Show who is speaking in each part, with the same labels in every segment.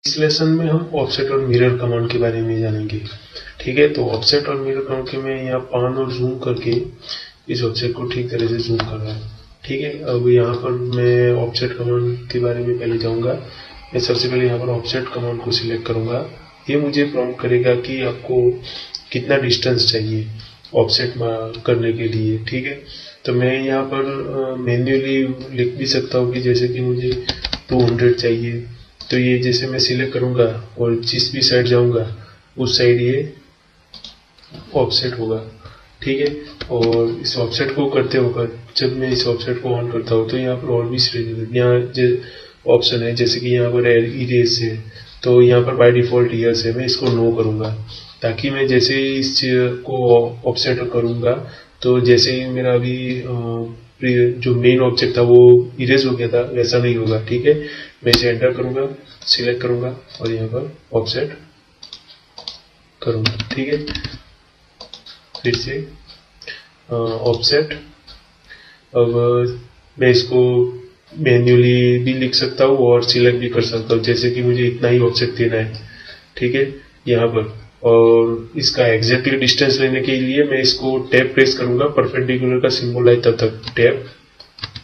Speaker 1: इस लेसन में हम ऑफसेट और मिरर कमांड के बारे में जानेंगे। ठीक है, तो ऑफसेट और मिरर कमांड के मैं यहाँ पान और जूम करके इस ऑफसेट को ठीक तरह से जूम कर रहा हूँ। ठीक है, अब यहाँ पर मैं ऑफसेट कमांड के बारे में पहले जाऊँगा। मैं सबसे पहले यहाँ पर ऑफसेट कमांड को सिलेक्ट करूँगा। ये मुझे प्रॉम्प्ट करेगा कि आपको कितना डिस्टेंस चाहिए ऑफसेट करने के लिए। ठीक है, तो मैं यहाँ पर मैन्युअली लिख भी सकता हूँ कि जैसे कि मुझे 200 चाहिए, तो ये जैसे मैं सिलेक्ट करूँगा और जिस भी साइड जाऊँगा उस साइड ये ऑफसेट होगा। ठीक है, और इस ऑफसेट को करते वक्त जब मैं इस ऑफसेट को ऑन करता हूँ तो यहाँ पर और भी यहाँ जो ऑप्शन है, जैसे कि यहाँ पर इरेज है, तो यहाँ पर बाय डिफॉल्ट यस है, मैं इसको नो करूँगा ताकि मैं जैसे इस को ऑफसेट करूँगा तो जैसे ही मेरा अभी जो मेन ऑब्जेक्ट था वो इरेज हो गया था वैसा नहीं होगा। ठीक है, मैं इसे एंटर करूँगा, सिलेक्ट करूँगा और यहाँ पर ऑफसेट करूँगा। ठीक है, फिर से ऑफसेट। अब मैं इसको मैन्युअली भी लिख सकता हूँ और सिलेक्ट भी कर सकता हूँ, जैसे कि मुझे इतना ही ऑफसेट देना है। ठीक है, यहाँ पर, और इसका एग्जैक्टली डिस्टेंस लेने के लिए मैं इसको टैब प्रेस करूंगा, परपेंडिकुलर का सिंबल आए तब तक टैब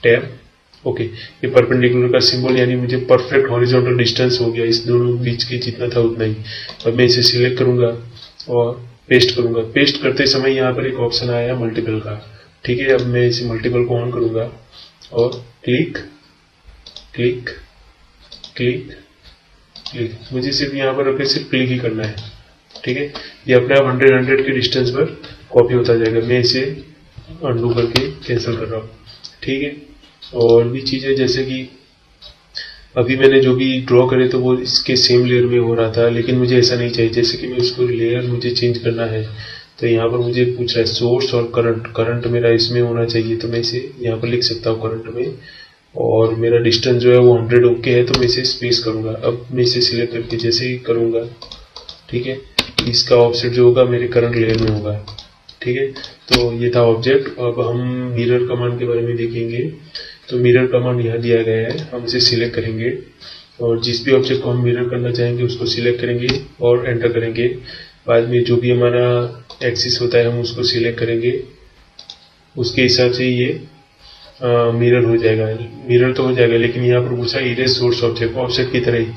Speaker 1: टैब। ओके, ये परपेंडिकुलर का सिंबल यानी मुझे परफेक्ट हॉरिजॉन्टल डिस्टेंस हो गया, इस दोनों बीच के जितना था उतना ही। अब मैं इसे सिलेक्ट करूंगा और पेस्ट करूंगा। पेस्ट करते समय यहाँ पर एक ऑप्शन आया मल्टीपल का। ठीक है, अब मैं इसे मल्टीपल को ऑन करूंगा और क्लिक क्लिक क्लिक क्लिक, मुझे सिर्फ यहाँ पर रखे सिर्फ क्लिक ही करना है। ठीक है, ये अपने आप 100 के डिस्टेंस पर कॉपी होता जाएगा। मैं इसे अंडू करके कैंसिल कर रहा हूँ। ठीक है, और भी चीजें जैसे कि अभी मैंने जो भी ड्रॉ करे तो वो इसके सेम लेयर में हो रहा था, लेकिन मुझे ऐसा नहीं चाहिए। जैसे कि मैं उसको लेयर मुझे चेंज करना है, तो यहाँ पर मुझे पूछ रहा है सोर्स और करंट मेरा इसमें होना चाहिए, तो मैं इसे यहाँ पर लिख सकता हूँ करंट में, और मेरा डिस्टेंस जो है वो 100 ओके है, तो मैं इसे स्पेस करूंगा। अब मैं इसे सिलेक्ट करके जैसे ही करूंगा, ठीक है, इसका ऑफसेट जो होगा मेरे करंट लेयर में होगा। ठीक है, तो ये था ऑब्जेक्ट। अब हम मिरर कमांड के बारे में देखेंगे। तो मिरर कमांड यहाँ दिया गया है, हम इसे सिलेक्ट करेंगे और जिस भी ऑब्जेक्ट को हम मिरर करना चाहेंगे उसको सिलेक्ट करेंगे और एंटर करेंगे। बाद में जो भी हमारा एक्सिस होता है हम उसको सिलेक्ट करेंगे, उसके हिसाब से ये मिरर हो जाएगा। मिरर तो हो जाएगा, लेकिन यहाँ पर पूछा इरेज सोर्स ऑब्जेक्ट, ऑब्जेक्ट की तरह ही,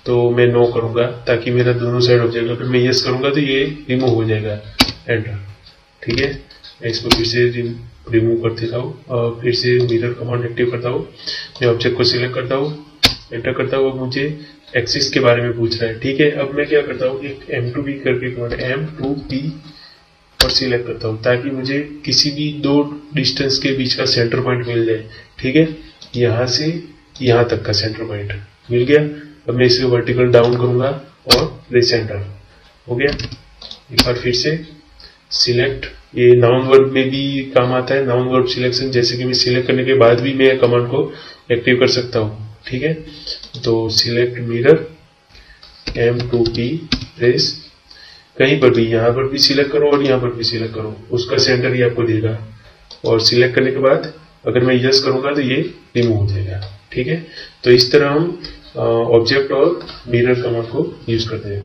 Speaker 1: तो मैं नो करूंगा ताकि मेरा दोनों साइड ऑब्जेक्ट, अगर मैं यस करूंगा तो ये रिमूव हो जाएगा। एंटर। ठीक है, मैं इसको फिर से रिमूव कर देता हूँ और फिर से मिरर कमांड एक्टिव करता हूँ। मैं ऑब्जेक्ट को सिलेक्ट करता हूँ, एंटर करता हूँ। अब मुझे एक्सिस के बारे में पूछ रहा है। ठीक है, अब मैं क्या करता हूँ, एक M2B करके कमांड M2B और सिलेक्ट करता हूँ ताकि मुझे किसी भी दो डिस्टेंस के बीच का सेंटर पॉइंट मिल जाए। ठीक है, यहाँ से यहाँ तक का सेंटर पॉइंट मिल गया। अब मैं इसे वर्टिकल डाउन करूंगा और प्रेस एंटर। हो गया। एक बार फिर से सिलेक्ट, ये नाउन वर्ब में भी काम आता है, नाउन वर्ब सिलेक्शन। जैसे कि मैं सिलेक्ट करने के बाद भी मैं कमांड को एक्टिव कर सकता हूँ। ठीक है, तो सिलेक्ट मिरर M2B प्रेस, कहीं पर भी, यहाँ पर भी सिलेक्ट करो और यहाँ पर भी सिलेक्ट करो, उसका सेंटर ही आपको देगा। और सिलेक्ट करने के बाद अगर मैं यस करूंगा तो ये रिमूव हो जाएगा। ठीक है, तो इस तरह हम ऑब्जेक्ट और मिरर कमांड को यूज करते हैं।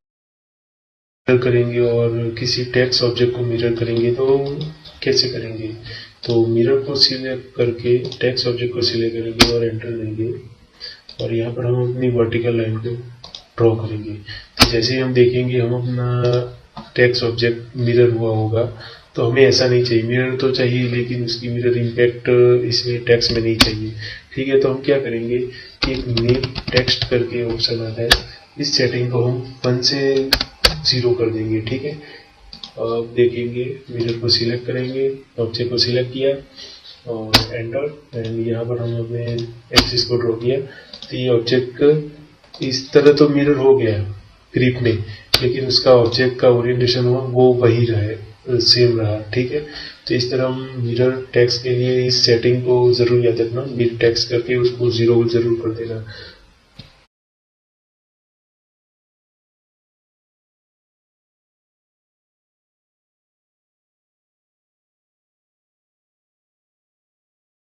Speaker 1: मिरर करेंगे और किसी टेक्स्ट ऑब्जेक्ट को मिरर करेंगे तो कैसे करेंगे, तो मिरर को सिलेक्ट करके टेक्स्ट ऑब्जेक्ट को सिलेक्ट करेंगे और एंटर देंगे और यहाँ पर हम अपनी वर्टिकल लाइन को ड्रॉ करेंगे। तो जैसे ही हम देखेंगे हम अपना टेक्स्ट ऑब्जेक्ट मिरर हुआ होगा, तो हमें ऐसा नहीं चाहिए। मिरर तो चाहिए लेकिन उसकी मिरर इम्पैक्ट इसमें टेक्स्ट में नहीं चाहिए। ठीक है, तो हम क्या करेंगे, एक मेक टेक्स्ट करके ऑप्शन आता है, इस सेटिंग को हम 1 से 0 कर देंगे। ठीक है, अब देखेंगे मिरर को सिलेक्ट करेंगे, ऑब्जेक्ट को सिलेक्ट किया और एंटर, एंड यहाँ पर हम अपने एक्सिस को ड्रॉ किया। तो ये ऑब्जेक्ट इस तरह तो मिरर हो गया ग्रिप में, लेकिन उसका ऑब्जेक्ट का ओरिएंटेशन हुआ वो वही रहे, सेम रहा। ठीक है, तो इस तरह हम मिरर टेक्स्ट के लिए इस सेटिंग को जरूर याद रखना, मिरर टेक्स्ट करके उसको 0 जरूर कर देना।